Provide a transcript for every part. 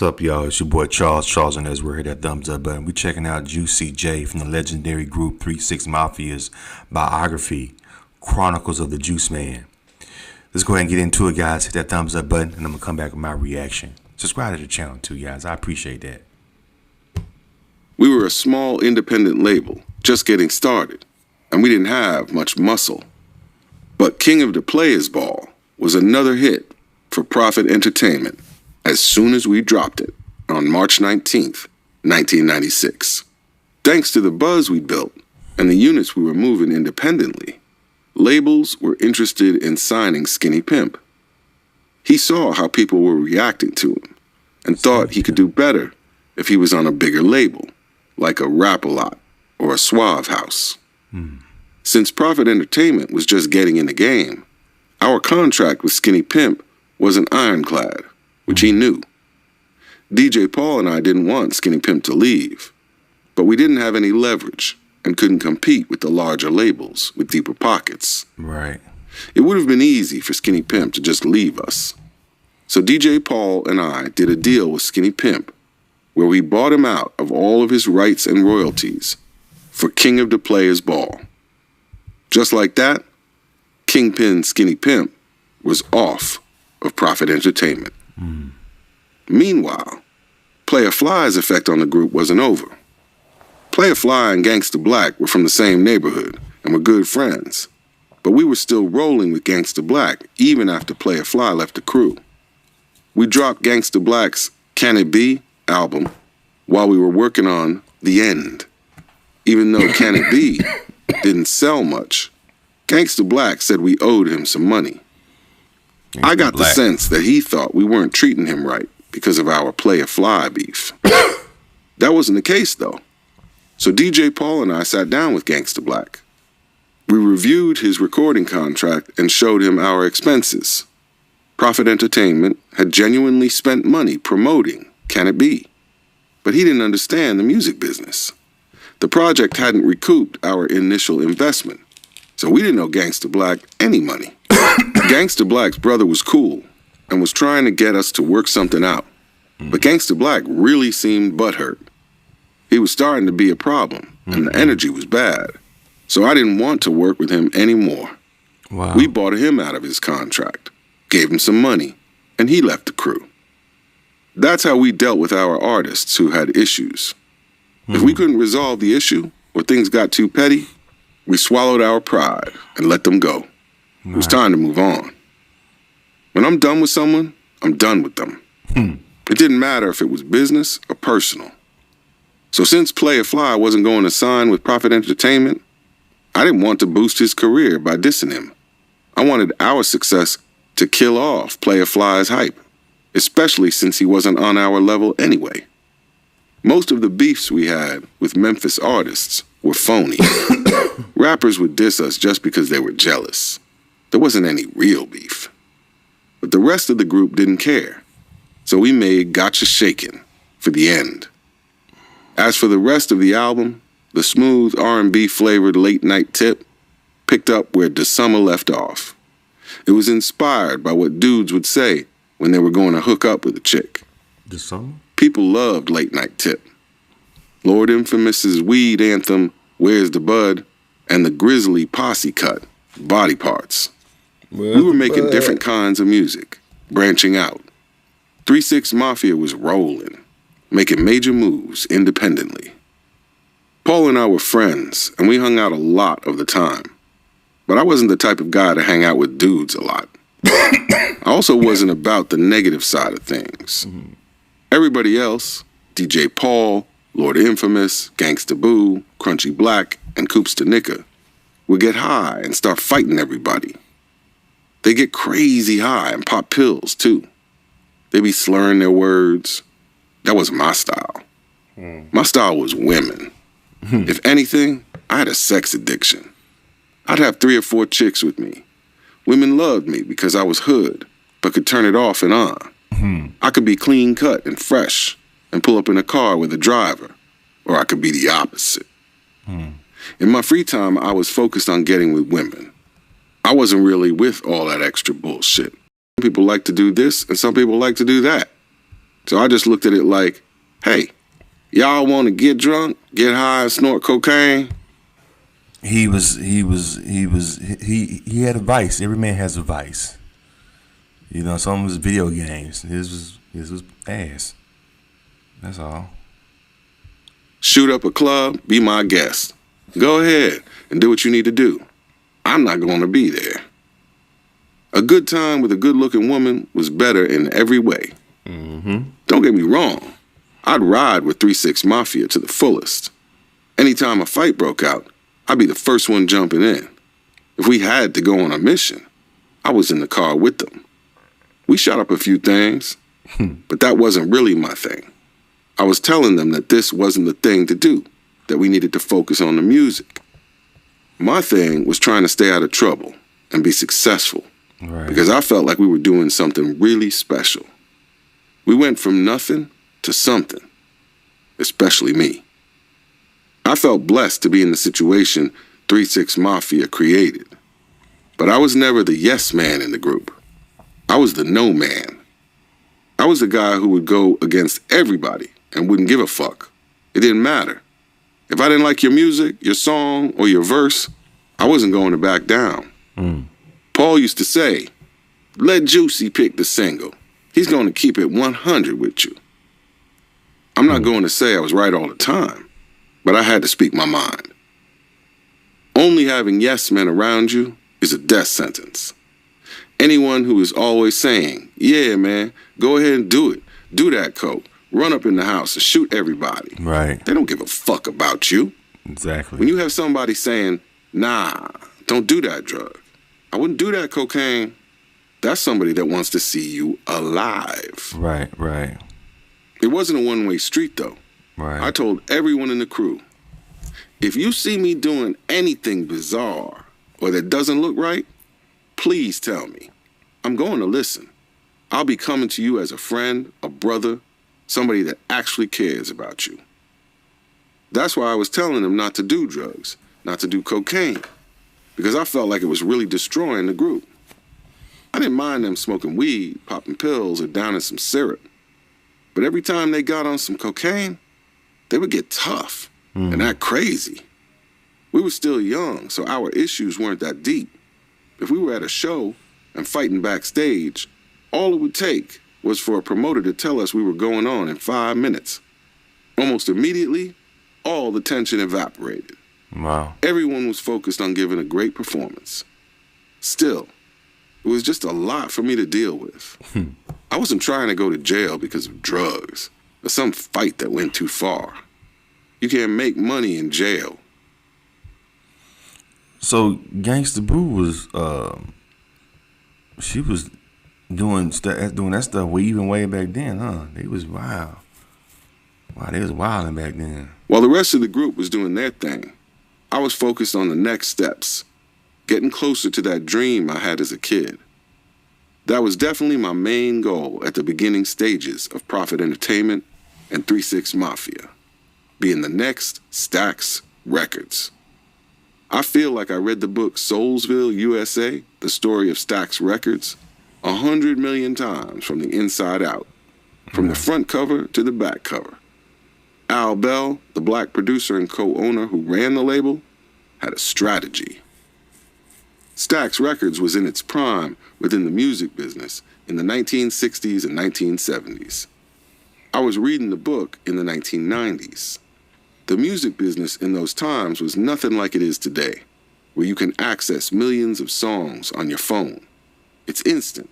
What's up, y'all? It's your boy Charles, and as we're here that thumbs up button, we checking out Juicy J from the legendary group 3-6 Mafia's biography, Chronicles of the Juice Man. Let's go ahead and get into it, guys. Hit that thumbs up button, and I'm gonna come back with my reaction. Subscribe to the channel too, guys. I appreciate that. We were a small independent label, just getting started, and we didn't have much muscle. But King of the Players Ball was another hit for Prophet Entertainment as soon as we dropped it on March 19th, 1996. Thanks to the buzz we built and the units we were moving independently, labels were interested in signing Skinny Pimp. He saw how people were reacting to him and thought he could do better if he was on a bigger label, like a Rap-A-Lot or a Suave House. Since Prophet Entertainment was just getting in the game, our contract with Skinny Pimp wasn't ironclad, which he knew. DJ Paul and I didn't want Skinny Pimp to leave, but we didn't have any leverage and couldn't compete with the larger labels with deeper pockets. Right. It would have been easy for Skinny Pimp to just leave us. So DJ Paul and I did a deal with Skinny Pimp where we bought him out of all of his rights and royalties for King of the Players Ball. Just like that, Kingpin Skinny Pimp was off of Prophet Entertainment. Meanwhile, Player Fly's effect on the group wasn't over. Player Fly and Gangsta Black were from the same neighborhood and were good friends, but we were still rolling with Gangsta Black even after Player Fly left the crew. We dropped Gangsta Black's Can It Be album while we were working on The End. Even though Can It Be didn't sell much, Gangsta Black said we owed him some money. I got the sense that he thought we weren't treating him right because of our Player Fly beef. That wasn't the case, though. So DJ Paul and I sat down with Gangsta Black. We reviewed his recording contract and showed him our expenses. Prophet Entertainment had genuinely spent money promoting Can It Be, but he didn't understand the music business. The project hadn't recouped our initial investment, so we didn't owe Gangsta Black any money. Gangsta Black's brother was cool and was trying to get us to work something out, but Gangsta Black really seemed butthurt. He was starting to be a problem, and the energy was bad, so I didn't want to work with him anymore. Wow. We bought him out of his contract, gave him some money, and he left the crew. That's how we dealt with our artists who had issues. If we couldn't resolve the issue or things got too petty, we swallowed our pride and let them go. It was time to move on. When I'm done with someone, I'm done with them. It didn't matter if it was business or personal. So since Player Fly wasn't going to sign with Prophet Entertainment, I didn't want to boost his career by dissing him. I wanted our success to kill off Player Fly's hype, especially since he wasn't on our level anyway. Most of the beefs we had with Memphis artists were phony. Rappers would diss us just because they were jealous. There wasn't any real beef. But the rest of the group didn't care, so we made Gotcha Shakin' for The End. As for the rest of the album, the smooth R&B flavored Late Night Tip picked up where The Summer left off. It was inspired by what dudes would say when they were going to hook up with a chick. The summer? People loved Late Night Tip. Lord Infamous's weed anthem, Where's the Bud, and the Grizzly posse cut, Body Parts. We were making different kinds of music, branching out. 3-6 Mafia was rolling, making major moves independently. Paul and I were friends, and we hung out a lot of the time. But I wasn't the type of guy to hang out with dudes a lot. I also wasn't about the negative side of things. Everybody else, DJ Paul, Lord Infamous, Gangsta Boo, Crunchy Black, and Coops Tanika, would get high and start fighting everybody. They get crazy high and pop pills, too. They be slurring their words. That was my style. My style was women. If anything, I had a sex addiction. I'd have 3 or 4 chicks with me. Women loved me because I was hood, but could turn it off and on. I could be clean cut and fresh and pull up in a car with a driver, or I could be the opposite. In my free time, I was focused on getting with women. I wasn't really with all that extra bullshit. Some people like to do this, and some people like to do that. So I just looked at it like, hey, y'all want to get drunk, get high, and snort cocaine? He had a vice. Every man has a vice. You know, some of his video games. His was ass. That's all. Shoot up a club, be my guest. Go ahead and do what you need to do. I'm not going to be there. A good time with a good-looking woman was better in every way. Don't get me wrong. I'd ride with 3-6 Mafia to the fullest. Anytime a fight broke out, I'd be the first one jumping in. If we had to go on a mission, I was in the car with them. We shot up a few things, but that wasn't really my thing. I was telling them that this wasn't the thing to do, that we needed to focus on the music. My thing was trying to stay out of trouble and be successful, because I felt like we were doing something really special. We went from nothing to something, especially me. I felt blessed to be in the situation 3-6 Mafia created, but I was never the yes man in the group. I was the no man. I was the guy who would go against everybody and wouldn't give a fuck. It didn't matter. If I didn't like your music, your song, or your verse, I wasn't going to back down. Paul used to say, let Juicy pick the single. He's going to keep it 100 with you. I'm not going to say I was right all the time, but I had to speak my mind. Only having yes men around you is a death sentence. Anyone who is always saying, yeah, man, go ahead and do it. Do that, coke. Run up in the house and shoot everybody. Right. They don't give a fuck about you. Exactly. When you have somebody saying, nah, don't do that drug. I wouldn't do that cocaine. That's somebody that wants to see you alive. Right. It wasn't a one-way street, though. Right. I told everyone in the crew, if you see me doing anything bizarre or that doesn't look right, please tell me. I'm going to listen. I'll be coming to you as a friend, a brother, somebody that actually cares about you. That's why I was telling them not to do drugs, not to do cocaine, because I felt like it was really destroying the group. I didn't mind them smoking weed, popping pills, or downing some syrup. But every time they got on some cocaine, they would get tough and act crazy. We were still young, so our issues weren't that deep. If we were at a show and fighting backstage, all it would take was for a promoter to tell us we were going on in 5 minutes. Almost immediately, all the tension evaporated. Wow. Everyone was focused on giving a great performance. Still, it was just a lot for me to deal with. I wasn't trying to go to jail because of drugs or some fight that went too far. You can't make money in jail. So Gangsta Boo was, she was doing that stuff way back then, huh? They was wild. Wow, they was wilding back then. While the rest of the group was doing their thing, I was focused on the next steps, getting closer to that dream I had as a kid. That was definitely my main goal at the beginning stages of Prophet Entertainment and 3-6 Mafia, being the next Stax Records. I feel like I read the book Soulsville, USA, The Story of Stax Records, 100 million times from the inside out, from the front cover to the back cover. Al Bell, the black producer and co-owner who ran the label, had a strategy. Stax Records was in its prime within the music business in the 1960s and 1970s. I was reading the book in the 1990s. The music business in those times was nothing like it is today, where you can access millions of songs on your phone. It's instant.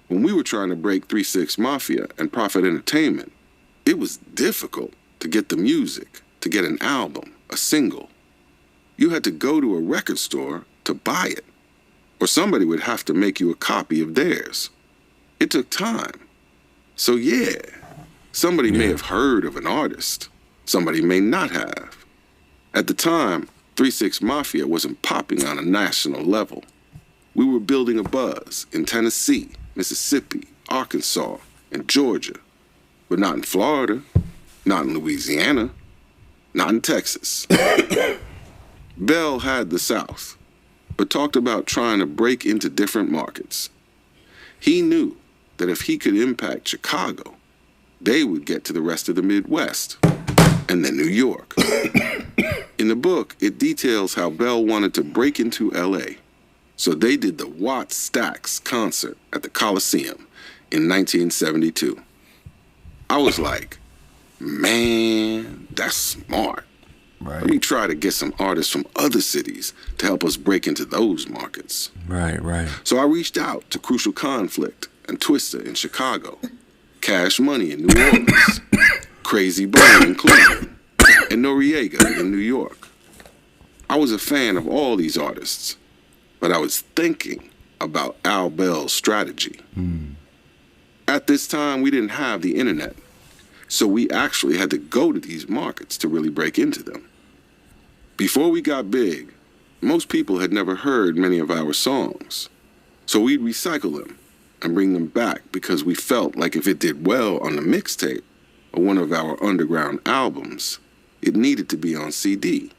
When we were trying to break 3-6 Mafia and Prophet Entertainment, it was difficult to get the music, to get an album, a single. You had to go to a record store to buy it, or somebody would have to make you a copy of theirs. It took time. So yeah, somebody may have heard of an artist. Somebody may not have. At the time, 3-6 Mafia wasn't popping on a national level. We were building a buzz in Tennessee, Mississippi, Arkansas, and Georgia, but not in Florida, not in Louisiana, not in Texas. Bell had the South, but talked about trying to break into different markets. He knew that if he could impact Chicago, they would get to the rest of the Midwest, and then New York. In the book, it details how Bell wanted to break into L.A., so they did the Watts Stax concert at the Coliseum in 1972. I was like, man, that's smart. Right. Let me try to get some artists from other cities to help us break into those markets. Right. So I reached out to Crucial Conflict and Twister in Chicago, Cash Money in New Orleans, Crazy Brain in Cleveland, and Noriega in New York. I was a fan of all these artists, but I was thinking about Al Bell's strategy. At this time, we didn't have the internet, so we actually had to go to these markets to really break into them. Before we got big, most people had never heard many of our songs, so we'd recycle them and bring them back because we felt like if it did well on the mixtape or one of our underground albums, it needed to be on CD,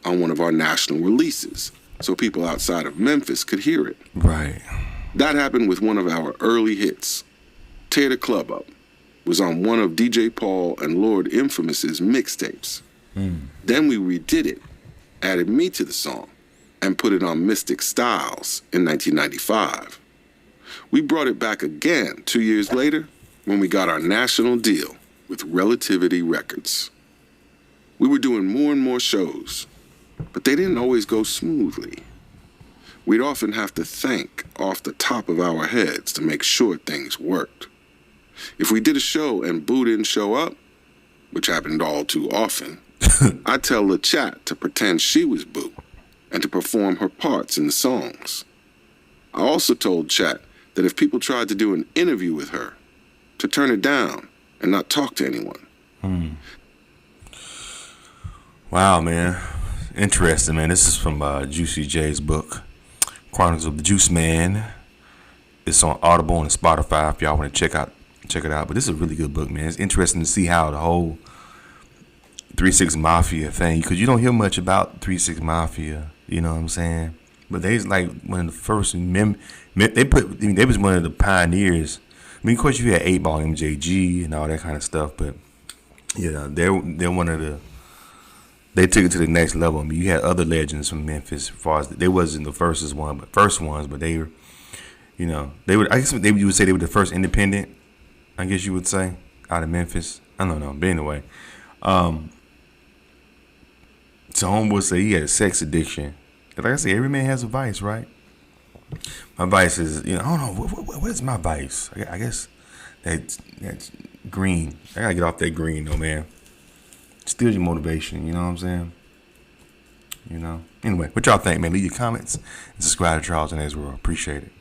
on one of our national releases, so people outside of Memphis could hear it. Right. That happened with one of our early hits. Tear the Club Up was on one of DJ Paul and Lord Infamous's mixtapes. Then we redid it, added me to the song, and put it on Mystic Styles in 1995. We brought it back again 2 years later when we got our national deal with Relativity Records. We were doing more and more shows, but they didn't always go smoothly. We'd often have to think off the top of our heads to make sure things worked. If we did a show and Boo didn't show up, which happened all too often, I'd tell LaChat to pretend she was Boo and to perform her parts in the songs. I also told Chat that if people tried to do an interview with her, to turn it down and not talk to anyone. Wow, man. Interesting, man. This is from Juicy J's book, Chronicles of the Juice Man. It's on Audible and Spotify if y'all want to check it out. But this is a really good book, man. It's interesting to see how the whole 3-6 Mafia thing, because you don't hear much about 3-6 Mafia, you know what I'm saying? But they was like one of the first they was one of the pioneers. I mean, of course you had 8 Ball MJG and all that kind of stuff, but yeah, they're one of the, they took it to the next level. I mean, you had other legends from Memphis as far as they wasn't the first ones, but they were, you know, they would, I guess you would say they were the first independent, I guess you would say, out of Memphis. I don't know, but anyway, so homeboy said he had a sex addiction. Like I said, every man has a vice, right? My vice is, you know, I don't know, what is my vice? I guess that's green. I gotta get off that green though, man. Steals your motivation, you know what I'm saying? You know. Anyway, what y'all think, man? Leave your comments and subscribe to Charles and Ezra. Appreciate it.